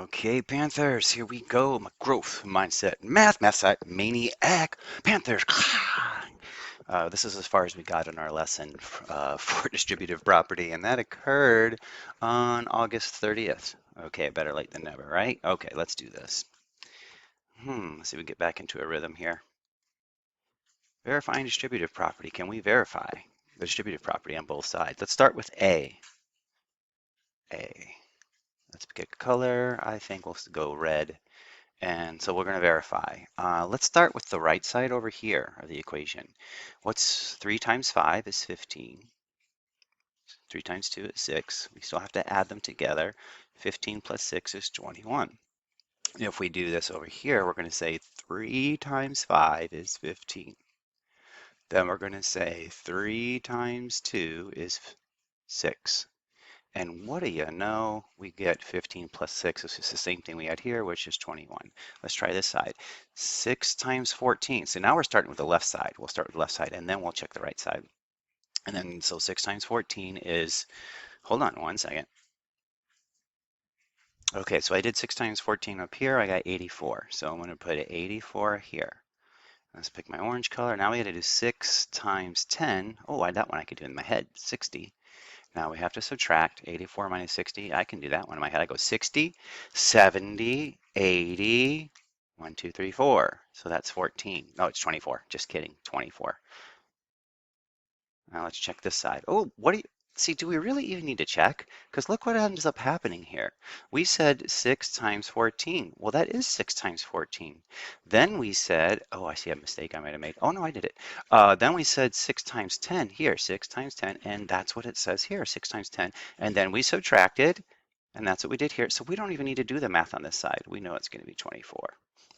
Okay, Panthers, here we go. My growth mindset, math side, maniac, Panthers. This is as far as we got in our lesson for distributive property, and that occurred on August 30th. Okay, better late than never, right? Okay, let's do this. Let's see if we get back into a rhythm here. Verifying distributive property. Can we verify the distributive property on both sides? Let's start with A. Let's pick a color. I think we'll go red. And so we're going to verify. Let's start with the right side over here of the equation. What's 3 times 5 is 15. 3 times 2 is 6. We still have to add them together. 15 plus 6 is 21. If we do this over here, we're going to say 3 times 5 is 15. Then we're going to say 3 times 2 is 6. And what do you know? We get 15 plus 6. It's just the same thing we had here, which is 21. Let's try this side. 6 times 14. So now we're starting with the left side. We'll start with the left side, and then we'll check the right side. And then, so 6 times 14 is, hold on one second. Okay, so I did 6 times 14 up here. I got 84. So I'm going to put 84 here. Let's pick my orange color. Now we got to do 6 times 10. Oh, that one I could do in my head, 60. Now we have to subtract 84 minus 60. I can do that one in my head. I go 60, 70, 80, 1, 2, 3, 4. So that's 14. No, it's 24. Just kidding, 24. Now let's check this side. Oh, what do you see? Do we really even need to check? Because look what ends up happening here. We said 6 times 14. Well, that is 6 times 14. Then we said, oh, I see a mistake I might have made. Oh, no, I did it. Then we said 6 times 10 here, 6 times 10, and that's what it says here, 6 times 10. And then we subtracted, and that's what we did here. So we don't even need to do the math on this side. We know it's going to be 24.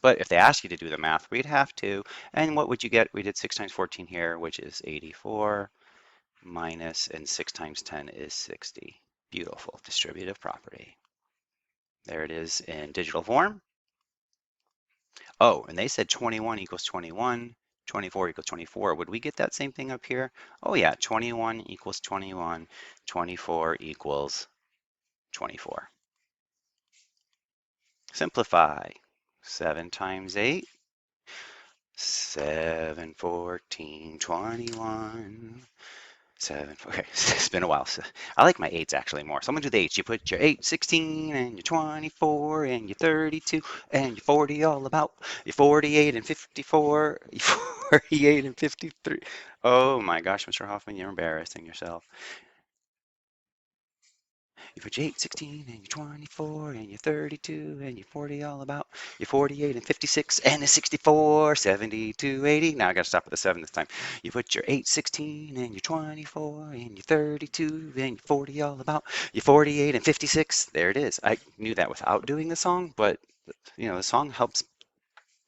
But if they ask you to do the math, we'd have to. And what would you get? We did 6 times 14 here, which is 84 minus, and 6 times 10 is 60. Beautiful distributive property. There it is in digital form. Oh, and they said 21 equals 21, 24 equals 24. Would we get that same thing up here? Oh yeah, 21 equals 21, 24 equals 24. Simplify. 7 times 8, 7, 14, 21. 7, okay, it's been a while. So I like my 8s actually more. So I'm gonna do the 8s. You put your 8, 16, and your 24, and your 32, and your 40 all about. Your 48 and 54, your 48 and 53. Oh my gosh, Mr. Hoffman, you're embarrassing yourself. You put your 8, 16, and your 24, and your 32, and your 40 all about. Your 48 and 56, and your 64, 72, 80. Now I gotta stop at the 7 this time. You put your 8, 16, and your 24, and your 32, and your 40 all about. Your 48 and 56. There it is. I knew that without doing the song, but the song helps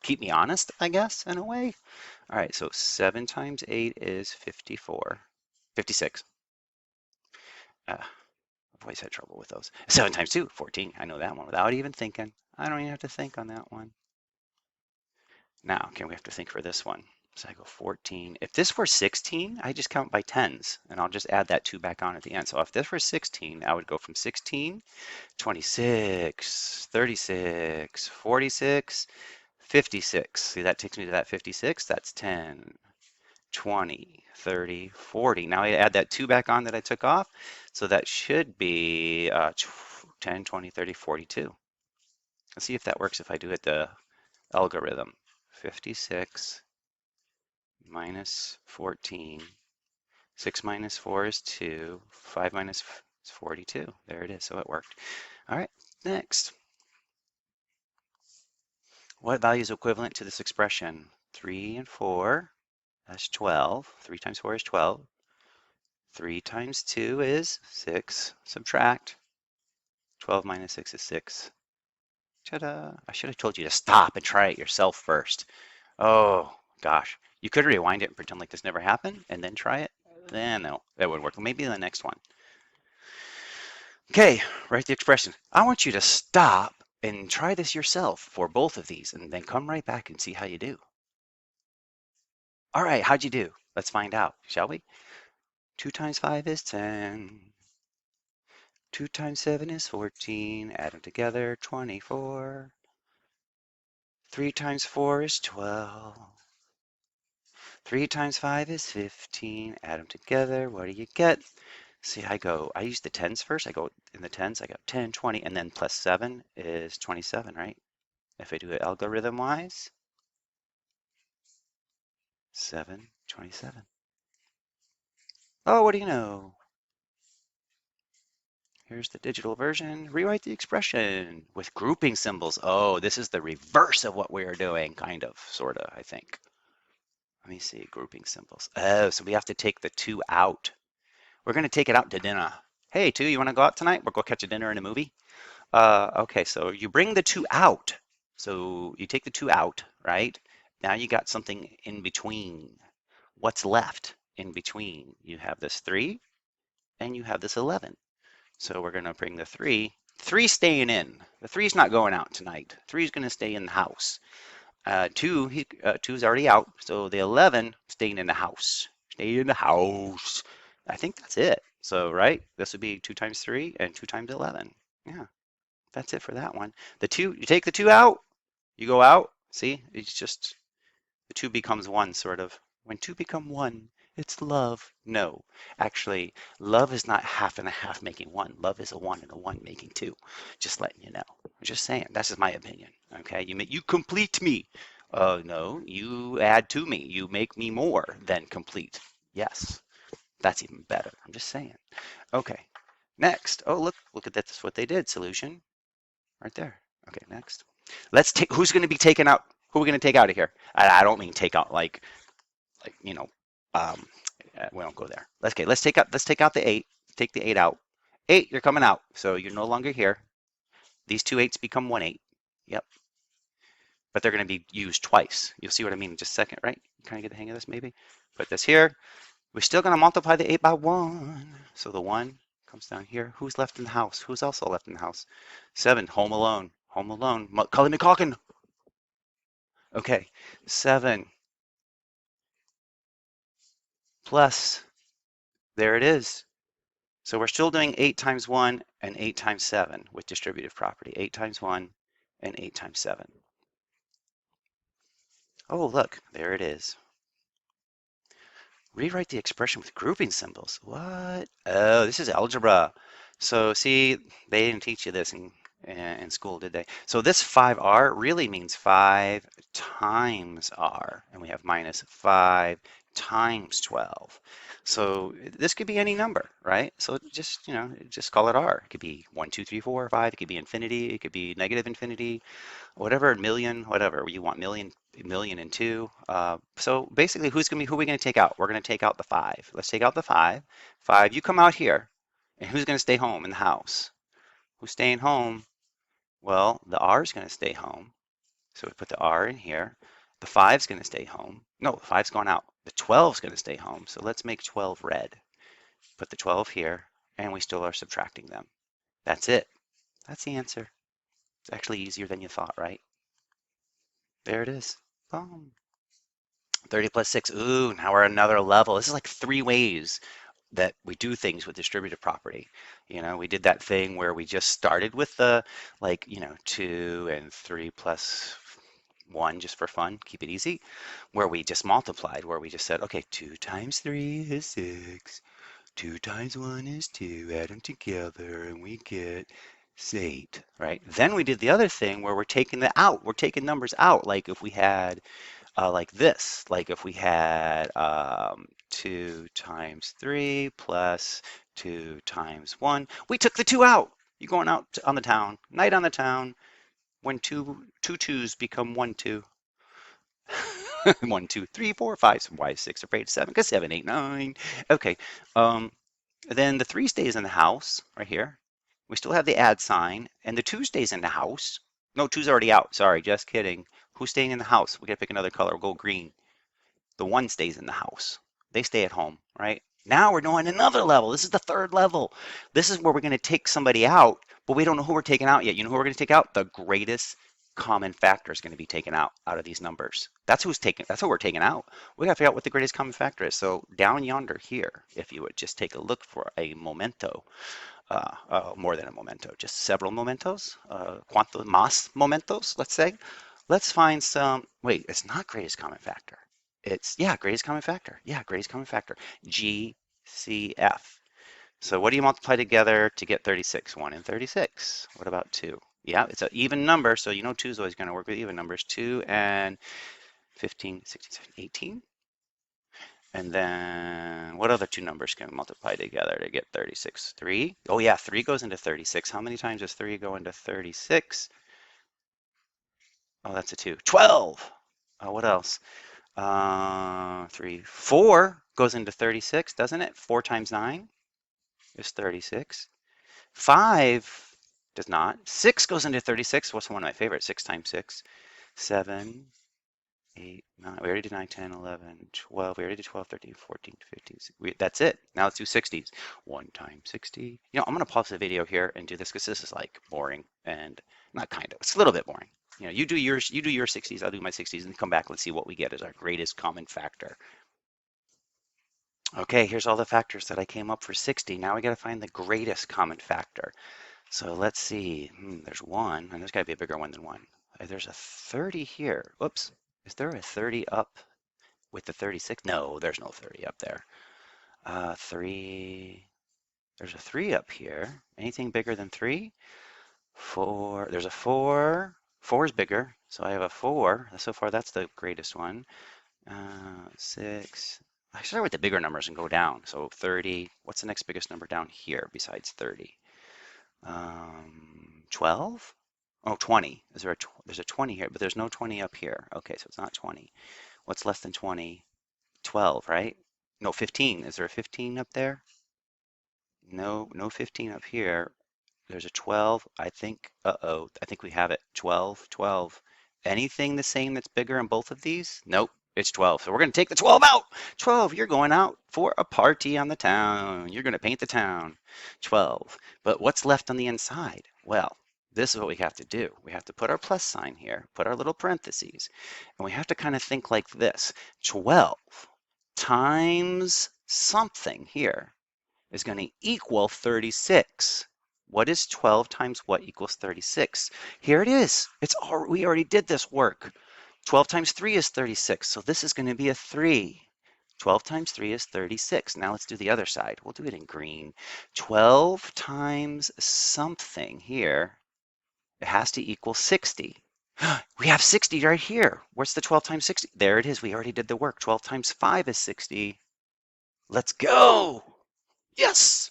keep me honest, I guess, in a way. All right, so 7 times 8 is 54. 56. I've always had trouble with those. 7 times 2, 14. I know that one without even thinking. I don't even have to think on that one. Now, can we have to think for this one? So I go 14. If this were 16, I just count by tens, and I'll just add that 2 back on at the end. So if this were 16, I would go from 16, 26, 36, 46, 56. See, that takes me to that 56. That's 10, 20, 30, 40. Now I add that 2 back on that I took off. So that should be 10, 20, 30, 42. Let's see if that works if I do it the algorithm. 56 minus 14. 6 minus 4 is 2. 5 minus is 42. There it is. So it worked. All right, next. What value is equivalent to this expression? 3 and 4. That's 12. 3 times 4 is 12. 3 times 2 is 6. Subtract. 12 minus 6 is 6. Ta-da! I should have told you to stop and try it yourself first. Oh, gosh. You could rewind it and pretend like this never happened and then try it. Then no, that wouldn't work. Maybe the next one. Okay, write the expression. I want you to stop and try this yourself for both of these and then come right back and see how you do. All right, how'd you do? Let's find out, shall we? 2 times 5 is 10. 2 times 7 is 14. Add them together, 24. 3 times 4 is 12. 3 times 5 is 15. Add them together. What do you get? See, I use the tens first. I go in the tens. I got 10, 20, and then plus 7 is 27, right? If I do it algorithm-wise, 7, 27. Oh, what do you know? Here's the digital version. Rewrite the expression with grouping symbols. Oh, this is the reverse of what we are doing, kind of, sort of, I think. Let me see, grouping symbols. Oh, so we have to take the 2 out. We're going to take it out to dinner. Hey, 2, you want to go out tonight? We'll go catch a dinner and a movie. Okay, so you bring the 2 out. So you take the 2 out, right? Now you got something in between. What's left in between? You have this 3 and you have this 11. So we're going to bring the 3. 3 staying in. The 3's not going out tonight. 3's going to stay in the house. 2's already out, so the 11 staying in the house. Stay in the house. I think that's it. So, right, this would be 2 times 3 and 2 times 11. Yeah, that's it for that one. The 2, you take the 2 out, you go out. See, it's just the 2 becomes 1, sort of. When 2 become 1, it's love. No, actually, love is not half and a half making 1. Love is a 1 and a 1 making 2. Just letting you know. I'm just saying. That's just my opinion. Okay, you complete me. No, you add to me. You make me more than complete. Yes, that's even better. I'm just saying. Okay, next. Oh, look at that. That's what they did. Solution right there. Okay, next. Let's take. Who's going to be taken out? Who are we going to take out of here? I don't mean take out like um, we don't go there. Let's take out the 8. Take the 8 out. 8, you're coming out. So you're no longer here. These 2 8s become 1 8. Yep. But they're going to be used twice. You'll see what I mean in just a second, right? You kind of get the hang of this maybe. Put this here. We're still going to multiply the 8 by 1. So the 1 comes down here. Who's left in the house? Who's also left in the house? 7, home alone. Home alone. Cully McCalkin. Okay, 7 plus, there it is. So we're still doing 8 times 1 and 8 times 7 with distributive property. 8 times 1 and 8 times 7. Oh, look, there it is. Rewrite the expression with grouping symbols. What? Oh, this is algebra. So see, they didn't teach you this in school, did they? So this 5r really means 5 times r, and we have minus 5 times 12. So this could be any number, right? So just call it r. It could be 1, 2, 3, 4, 5. It could be infinity. It could be negative infinity. Whatever, million, whatever you want, million and 2. So basically, who are we going to take out? We're going to take out the 5. Let's take out the 5. 5, you come out here. And who's going to stay home in the house? Who's staying home? Well, the r is going to stay home. So we put the r in here. The 5's going to stay home. No, the 5's going out. The 12's going to stay home. So let's make 12 red. Put the 12 here, and we still are subtracting them. That's it. That's the answer. It's actually easier than you thought, right? There it is. Boom. 30 plus 6. Ooh, now we're at another level. This is like 3 ways that we do things with distributive property. We did that thing where we just started with the 2 and 3 plus 1 just for fun, keep it easy, where we just multiplied, where we just said, okay, 2 times 3 is 6. 2 times 1 is 2. Add them together and we get 8, right? Then we did the other thing where we're taking We're taking numbers out. Like if we had like this, like if we had 2 times 3 plus 2 times 1, we took the 2 out. You're going out on the town, night on the town, when two twos become 1 2. 1 2 3 4 5 5 6 or 8 7 because 7 8 9. Okay, then the 3 stays in the house right here. We still have the add sign, and the 2 stays in the house. No, 2's already out. Sorry, just kidding. Who's staying in the house? We gotta pick another color. We'll go green. The 1 stays in the house. They stay at home, right? Now we're doing another level. This is the 3rd level. This is where we're going to take somebody out, but we don't know who we're taking out yet. You know who we're going to take out? The greatest common factor is going to be taken out of these numbers. That's who we're taking out. We got to figure out what the greatest common factor is. So down yonder here, if you would just take a look for a memento, more than a memento, just several mementos. ¿Cuántos más momentos, let's say? Let's find some, wait, it's not greatest common factor. It's, yeah, greatest common factor. Yeah, greatest common factor. GCF. So what do you multiply together to get 36? 1 and 36. What about 2? Yeah, it's an even number, so you know 2 is always going to work with even numbers. 2 and 15, 16, 17, 18. And then what other two numbers can we multiply together to get 36? 3? Oh yeah, 3 goes into 36. How many times does 3 go into 36? Oh, that's a 2. 12! What else? 3. 4 goes into 36, doesn't it? 4 times 9 is 36. 5 does not. 6 goes into 36. What's one of my favorites? 6 times 6. 7, 8, 9. We already did 9, 10, 11, 12. We already did 12, 13, 14, 15. That's it. Now let's do 60s. 1 times 60. You know, I'm going to pause the video here and do this because this is like boring and not kind of. It's a little bit boring. You know, you do your 60s, I'll do my 60s, and come back. Let's see what we get as our greatest common factor. Okay, here's all the factors that I came up for 60. Now we got to find the greatest common factor. So let's see. There's 1, and there's got to be a bigger one than 1. There's a 30 here. Whoops. Is there a 30 up with the 36? No, there's no 30 up there. 3. There's a 3 up here. Anything bigger than 3? 4. There's a 4. 4 is bigger, so I have a 4. So far, that's the greatest one. 6. I start with the bigger numbers and go down. So 30. What's the next biggest number down here besides 30? 12? Oh, 20. There's a 20 here, but there's no 20 up here. Okay, so it's not 20. What's less than 20? 12, right? No, 15. Is there a 15 up there? No, no 15 up here. There's a 12. I think, uh-oh, I think we have it. 12, 12. Anything the same that's bigger in both of these? Nope, it's 12. So we're going to take the 12 out. 12, you're going out for a party on the town. You're going to paint the town. 12. But what's left on the inside? Well, this is what we have to do. We have to put our plus sign here, put our little parentheses, and we have to kind of think like this. 12 times something here is going to equal 36. What is 12 times what equals 36? Here it is. We already did this work. 12 times 3 is 36, so this is going to be a 3. 12 times 3 is 36. Now let's do the other side. We'll do it in green. 12 times something here, it has to equal 60. We have 60 right here. Where's the 12 times 60? There it is. We already did the work. 12 times 5 is 60. Let's go. Yes.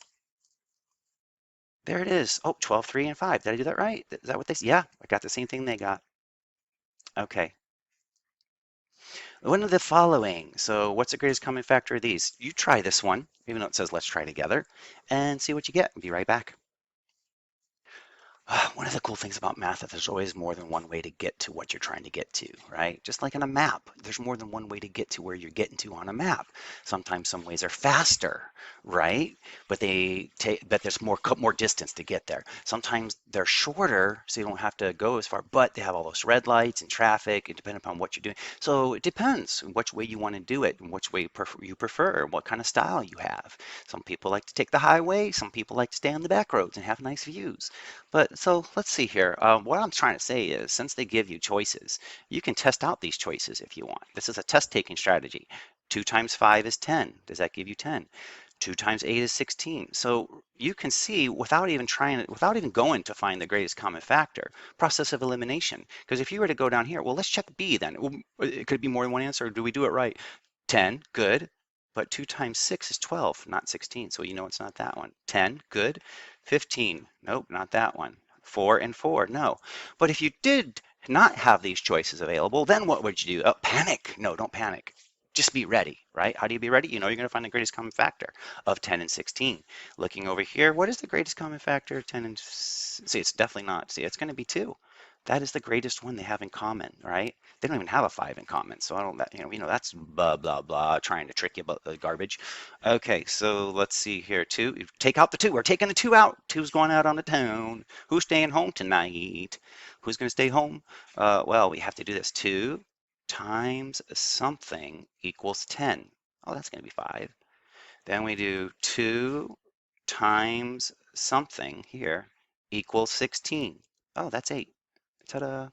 There it is. Oh, 12, 3, and 5. Did I do that right? Is that what they said? Yeah, I got the same thing they got. Okay. One of the following. So what's the greatest common factor of these? You try this one, even though it says let's try together, and see what you get. Be right back. One of the cool things about math is there's always more than one way to get to what you're trying to get to, right? Just like on a map, there's more than one way to get to where you're getting to on a map. Sometimes some ways are faster, right? But there's more distance to get there. Sometimes they're shorter, so you don't have to go as far, but they have all those red lights and traffic, and depending upon what you're doing. So it depends which way you want to do it and which way you prefer, what kind of style you have. Some people like to take the highway, some people like to stay on the back roads and have nice views. But so let's see here. What I'm trying to say is, since they give you choices, you can test out these choices if you want. This is a test-taking strategy. 2 times 5 is 10. Does that give you 10? 2 times 8 is 16. So you can see without even going to find the greatest common factor, process of elimination. Because if you were to go down here, well, let's check B then. It could be more than one answer. Do we do it right? 10, good. But 2 times 6 is 12, not 16. So you know it's not that one. 10, good. 15, nope, not that one. 4 and 4, no. But if you did not have these choices available, then what would you do? Oh, panic. No, don't panic. Just be ready, right? How do you be ready? You know you're going to find the greatest common factor of 10 and 16. Looking over here, what is the greatest common factor of 10 and... See, it's definitely not. See, it's going to be 2. That is the greatest one they have in common, right? They don't even have a 5 in common, so I don't, that's blah, blah, blah, trying to trick you about the garbage. Okay, so let's see here, 2. Take out the 2. We're taking the 2 out. 2's going out on the town. Who's staying home tonight? Who's going to stay home? Well, we have to do this. 2 times something equals 10. Oh, that's going to be 5. Then we do 2 times something here equals 16. Oh, that's 8. Ta-da.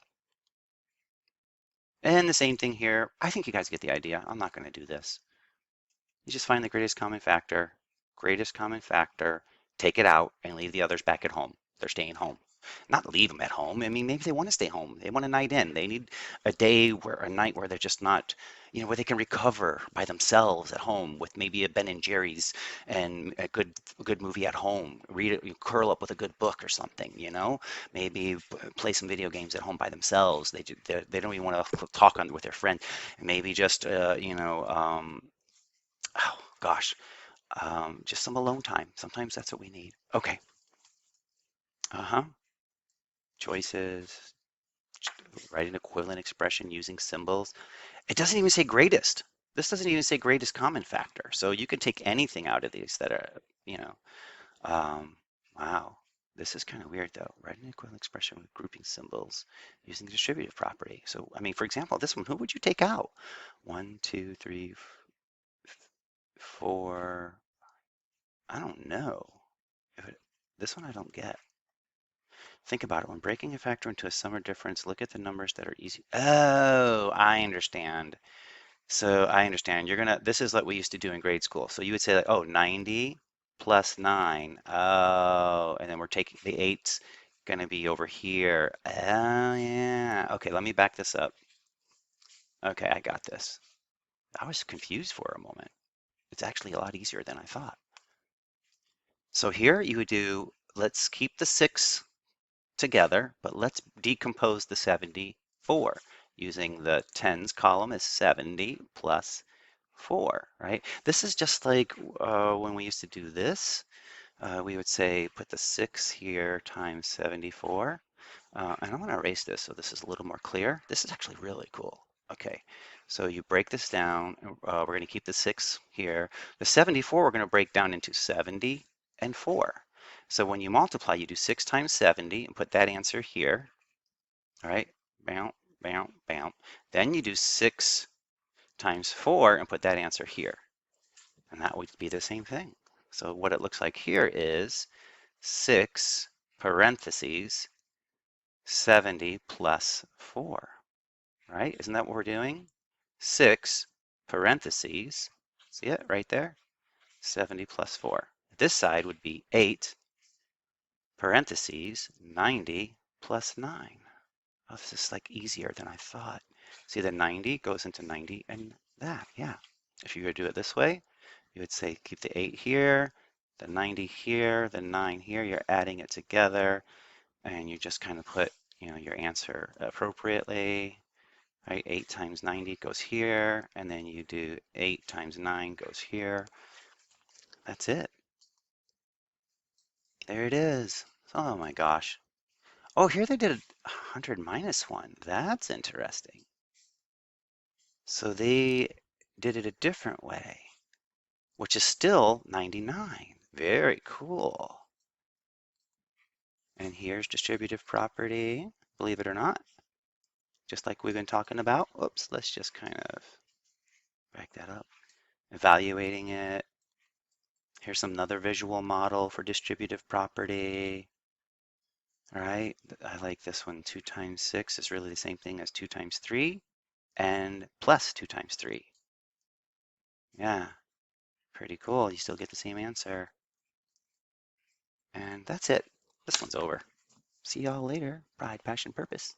And the same thing here. I think you guys get the idea. I'm not going to do this. You just find the greatest common factor, take it out, and leave the others back at home. They're staying home. Not leave them at home. I mean, maybe they want to stay home. They want a night in. They need a night where they're just not, where they can recover by themselves at home with maybe a Ben and Jerry's and a good movie at home. Read it, you curl up with a good book or something. Maybe play some video games at home by themselves. They don't even want to talk with their friend. Maybe just, oh gosh, just some alone time. Sometimes that's what we need. Okay. Uh-huh. Choices, write an equivalent expression using symbols. It doesn't even say greatest. This doesn't even say greatest common factor. So you can take anything out of these that are, wow. This is kind of weird though. Write an equivalent expression with grouping symbols using the distributive property. So, I mean, for example, this one, who would you take out? 1, 2, 3, 4. I don't know. This one I don't get. Think about it. When breaking a factor into a sum or difference, look at the numbers that are easy. Oh, I understand. So I understand. This is what we used to do in grade school. So you would say like, oh, 90 plus 9. Oh, and then we're taking the 8's going to be over here. Oh, yeah. Okay, let me back this up. Okay, I got this. I was confused for a moment. It's actually a lot easier than I thought. So here you would do, let's keep the 6 together, but let's decompose the 74 using the tens column as 70 plus 4, right? This is just like when we used to do this. We would say put the 6 here times 74. And I'm going to erase this so this is a little more clear. This is actually really cool. Okay, so you break this down. We're going to keep the 6 here. The 74 we're going to break down into 70 and 4. So when you multiply, you do 6 times 70 and put that answer here. All right, bam, bam, bam. Then you do 6 times 4 and put that answer here. And that would be the same thing. So what it looks like here is 6 parentheses 70 plus 4, right? Isn't that what we're doing? 6 parentheses, see it right there? 70 plus 4. This side would be 8 parentheses 90 plus 9. Oh, this is like easier than I thought. See, the 90 goes into 90 and that, yeah. If you were to do it this way, you would say keep the 8 here, the 90 here, the 9 here. You're adding it together, and you just kind of put, your answer appropriately. Right? 8 times 90 goes here, and then you do 8 times 9 goes here. That's it. There it is. Oh my gosh. Oh, here they did 100 minus 1. That's interesting. So they did it a different way, which is still 99. Very cool. And here's distributive property, believe it or not, just like we've been talking about. Whoops, let's just kind of back that up. Evaluating it. Here's another visual model for distributive property. All right, I like this one. 2 times 6 is really the same thing as 2 times 3 and plus 2 times 3. Yeah, pretty cool. You still get the same answer. And that's it. This one's over. See y'all later. Pride, passion, purpose.